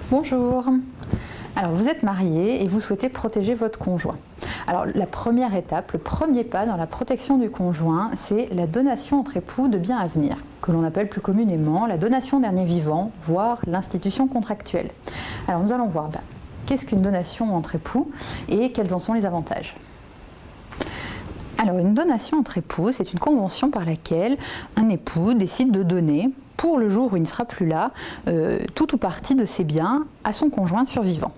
Bonjour. Alors vous êtes marié et vous souhaitez protéger votre conjoint. Alors la première étape, le premier pas dans la protection du conjoint, c'est la donation entre époux de biens à venir, que l'on appelle plus communément la donation dernier vivant, voire l'institution contractuelle. Alors nous allons voir qu'est-ce qu'une donation entre époux et quels en sont les avantages. Alors une donation entre époux, c'est une convention par laquelle un époux décide de donner, pour le jour où il ne sera plus là, tout ou partie de ses biens à son conjoint survivant.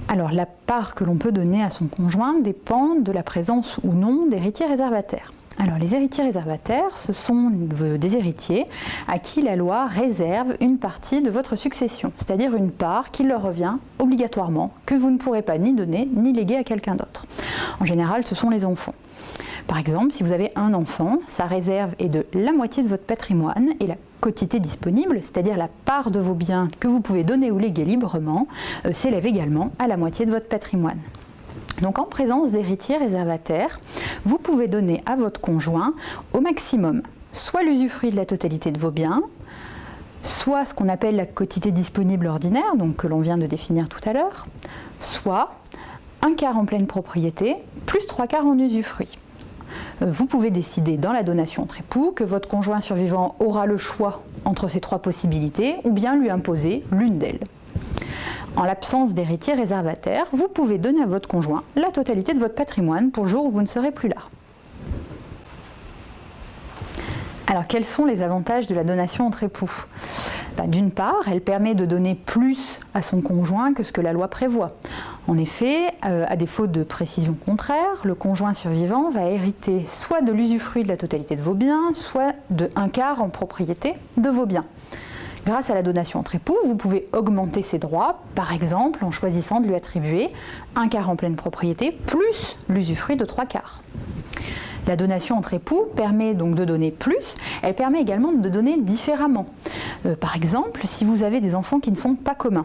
Alors la part que l'on peut donner à son conjoint dépend de la présence ou non d'héritiers réservataires. Alors les héritiers réservataires, ce sont des héritiers à qui la loi réserve une partie de votre succession, c'est-à-dire une part qui leur revient obligatoirement, que vous ne pourrez pas ni donner ni léguer à quelqu'un d'autre. En général, ce sont les enfants. Par exemple, si vous avez un enfant, sa réserve est de la moitié de votre patrimoine et la quotité disponible, c'est-à-dire la part de vos biens que vous pouvez donner ou léguer librement, s'élève également à la moitié de votre patrimoine. Donc en présence d'héritiers réservataires, vous pouvez donner à votre conjoint au maximum soit l'usufruit de la totalité de vos biens, soit ce qu'on appelle la quotité disponible ordinaire, donc que l'on vient de définir tout à l'heure, soit un quart en pleine propriété, plus 3/4 en usufruit. Vous pouvez décider dans la donation entre époux que votre conjoint survivant aura le choix entre ces trois possibilités ou bien lui imposer l'une d'elles. En l'absence d'héritiers réservataires, vous pouvez donner à votre conjoint la totalité de votre patrimoine pour le jour où vous ne serez plus là. Alors quels sont les avantages de la donation entre époux ? D'une part, elle permet de donner plus à son conjoint que ce que la loi prévoit. En effet, à défaut de précision contraire, le conjoint survivant va hériter soit de l'usufruit de la totalité de vos biens, soit de un quart en propriété de vos biens. Grâce à la donation entre époux, vous pouvez augmenter ses droits, par exemple en choisissant de lui attribuer un quart en pleine propriété plus l'usufruit de 3/4. La donation entre époux permet donc de donner plus, elle permet également de donner différemment. Par exemple, si vous avez des enfants qui ne sont pas communs,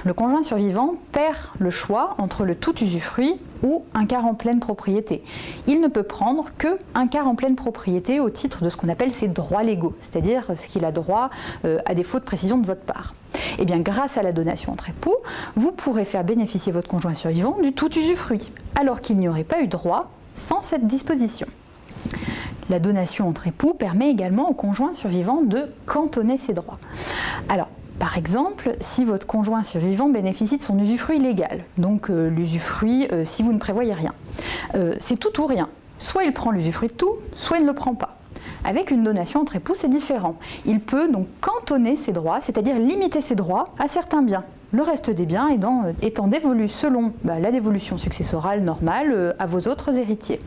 le conjoint survivant perd le choix entre le tout usufruit ou un quart en pleine propriété. Il ne peut prendre que un quart en pleine propriété au titre de ce qu'on appelle ses droits légaux, c'est-à-dire ce qu'il a droit à défaut de précision de votre part. Et bien grâce à la donation entre époux, vous pourrez faire bénéficier votre conjoint survivant du tout usufruit, alors qu'il n'y aurait pas eu droit sans cette disposition. La donation entre époux permet également au conjoint survivant de cantonner ses droits. Alors, par exemple, si votre conjoint survivant bénéficie de son usufruit légal, donc l'usufruit si vous ne prévoyez rien, c'est tout ou rien. Soit il prend l'usufruit de tout, soit il ne le prend pas. Avec une donation entre époux, c'est différent. Il peut donc cantonner ses droits, c'est-à-dire limiter ses droits à certains biens. Le reste des biens étant dévolu selon la dévolution successorale normale à vos autres héritiers.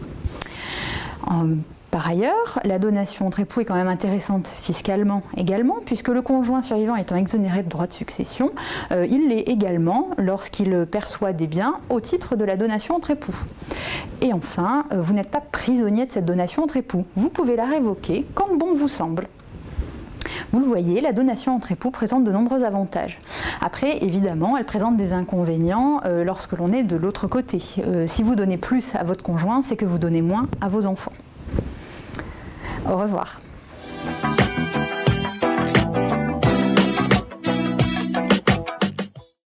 Par ailleurs, la donation entre époux est quand même intéressante fiscalement également, puisque le conjoint survivant étant exonéré de droits de succession, il l'est également lorsqu'il perçoit des biens au titre de la donation entre époux. Et enfin, vous n'êtes pas prisonnier de cette donation entre époux. Vous pouvez la révoquer quand bon vous semble. Vous le voyez, la donation entre époux présente de nombreux avantages. Après, évidemment, elle présente des inconvénients lorsque l'on est de l'autre côté. Si vous donnez plus à votre conjoint, c'est que vous donnez moins à vos enfants. Au revoir.